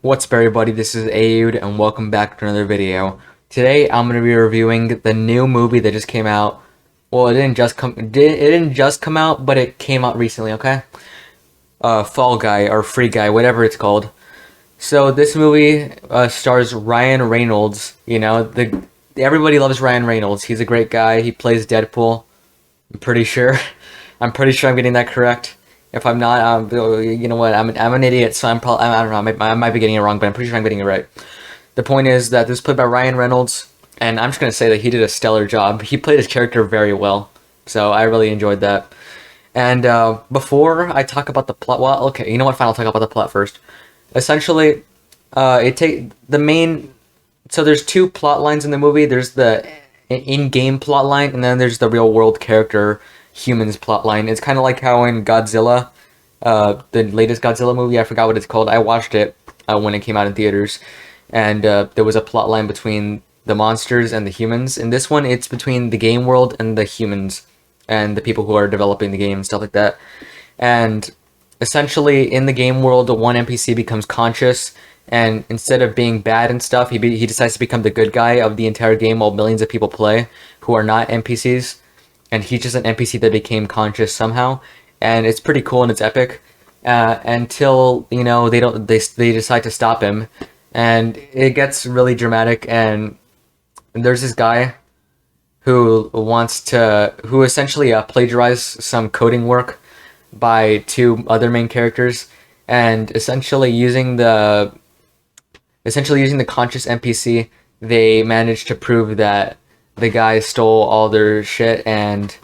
What's up, everybody? This is aeiouhd and welcome back to another video. Today I'm going to be reviewing the new movie that just came out. Well, it didn't just come out, but it came out recently, okay? Fall Guy or Free Guy, whatever it's called. So this movie stars Ryan Reynolds. Everybody loves Ryan Reynolds. He's a great guy. He plays Deadpool. I'm pretty sure. I'm pretty sure I'm getting that correct. If I'm not, you know what? I'm an idiot, so I'm probably I don't know. I might be getting it wrong, but I'm pretty sure I'm getting it right. The point is that this was played by Ryan Reynolds, and I'm just gonna say that he did a stellar job. He played his character very well, so I really enjoyed that. And before I talk about the plot, well, okay, you know what? Fine, I'll talk about the plot first. Essentially, it take the main. So there's two plot lines in the movie. There's the in-game plot line, and then there's the real-world character humans plot line. It's kind of like how in Godzilla, the latest Godzilla movie, I forgot what it's called. I watched it when it came out in theaters, and there was a plot line between the monsters and the humans. In this one, it's between the game world and the humans and the people who are developing the game and stuff like that. And essentially, in the game world, one NPC becomes conscious, and instead of being bad and stuff, he decides to become the good guy of the entire game while millions of people play who are not NPCs, and he's just an NPC that became conscious somehow, and it's pretty cool and it's epic. Until they decide to stop him, and it gets really dramatic. And there's this guy who essentially plagiarized some coding work by two other main characters, and essentially using the conscious NPC, they managed to prove that the guy stole all their shit, and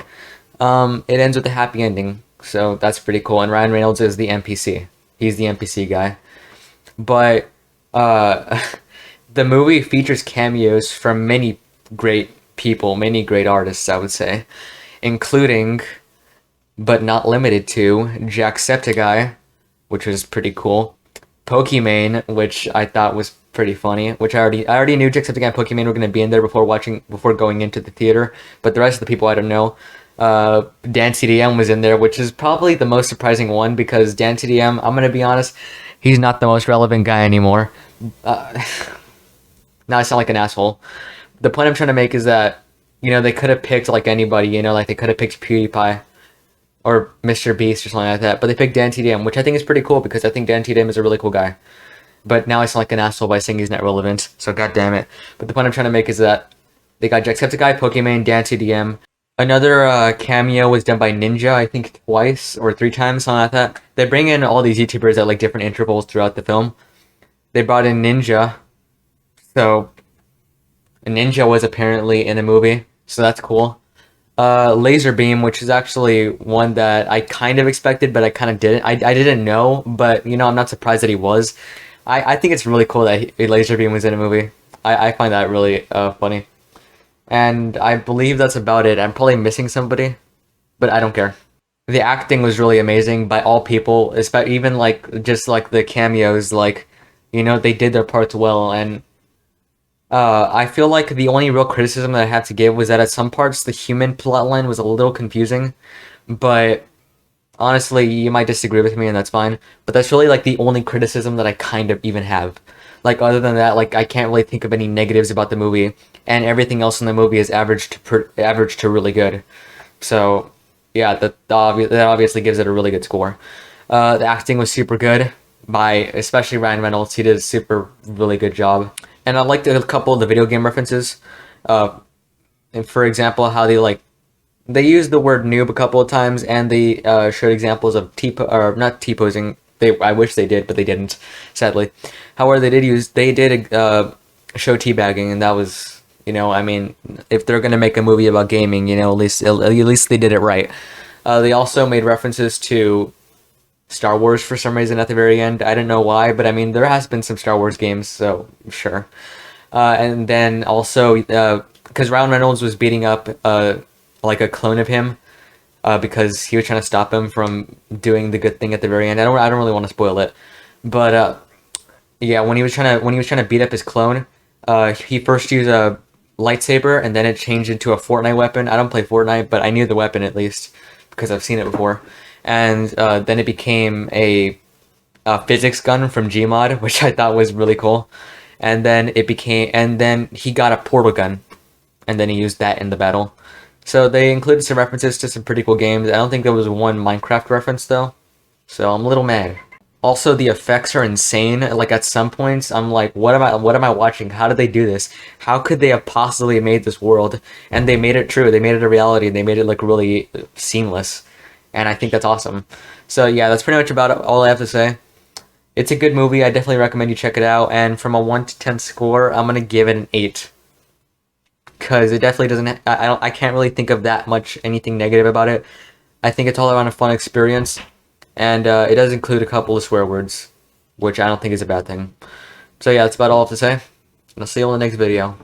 it ends with a happy ending. So that's pretty cool. And Ryan Reynolds is the NPC. He's the NPC guy. But uh, the movie features cameos from many great people, many great artists, I would say, including, but not limited to, Jacksepticeye, which was pretty cool. Pokimane, which I thought was pretty funny, which I already knew Jacksepticeye and Pokimane were going to be in there before going into the theater, but the rest of the people I don't know. Dan CDM was in there, which is probably the most surprising one because Dan CDM, I'm gonna be honest, he's not the most relevant guy anymore. Uh, Now I sound like an asshole. The point I'm trying to make is that they could have picked like anybody, like they could have picked PewDiePie or Mr. Beast or something like that, but they picked Dan TDM, which I think is pretty cool because I think Dan TDM is a really cool guy. But now I sound like an asshole by saying he's not relevant, so god damn it. But the point I'm trying to make is that they got Jacksepticeye, Pokimane, Dan TDM. Another cameo was done by Ninja, I think twice or three times, something like that. They bring in all these YouTubers at like different intervals throughout the film. They brought in Ninja, so Ninja was apparently in the movie, so that's cool. Laser Beam, which is actually one that I kind of expected, but I kind of didn't. I didn't know, but I'm not surprised that he was. I think it's really cool that Laser Beam was in a movie. I find that really funny. And I believe that's about it. I'm probably missing somebody, but I don't care. The acting was really amazing by all people, especially even like just like the cameos, like they did their parts well. And I feel like the only real criticism that I had to give was that at some parts the human plotline was a little confusing, but honestly, you might disagree with me, and that's fine. But that's really like the only criticism that I kind of even have. Like other than that, like I can't really think of any negatives about the movie, and everything else in the movie is average to really good. So yeah, that obviously gives it a really good score. The acting was super good by especially Ryan Reynolds. He did a super really good job, and I liked a couple of the video game references. And for example, how they used the word noob a couple of times, and they showed examples of or not T-posing. I wish they did, but they didn't, sadly. However, they did show teabagging, and that was, I mean, if they're gonna make a movie about gaming, at least they did it right. They also made references to Star Wars for some reason at the very end. I don't know why, but I mean, there has been some Star Wars games, so sure. And then also, because Ryan Reynolds was beating up like a clone of him, because he was trying to stop him from doing the good thing at the very end. I don't really want to spoil it, but yeah, when he was trying to beat up his clone, he first used a lightsaber, and then it changed into a Fortnite weapon. I don't play Fortnite, but I knew the weapon at least because I've seen it before. And then it became a physics gun from Gmod, which I thought was really cool. And then he got a portal gun, and then he used that in the battle. So they included some references to some pretty cool games. I don't think there was one Minecraft reference though, so I'm a little mad. Also, the effects are insane. Like at some points, I'm like, what am I watching? How did they do this? How could they have possibly made this world? And they made it true. They made it a reality. They made it look really seamless, and I think that's awesome. So yeah, that's pretty much about it, all I have to say. It's a good movie. I definitely recommend you check it out. And from a 1 to 10 score, I'm gonna give it an 8. Because it definitely doesn't. I can't really think of that much anything negative about it. I think it's all around a fun experience, and it does include a couple of swear words, which I don't think is a bad thing. So yeah, that's about all I have to say. And I'll see you on the next video.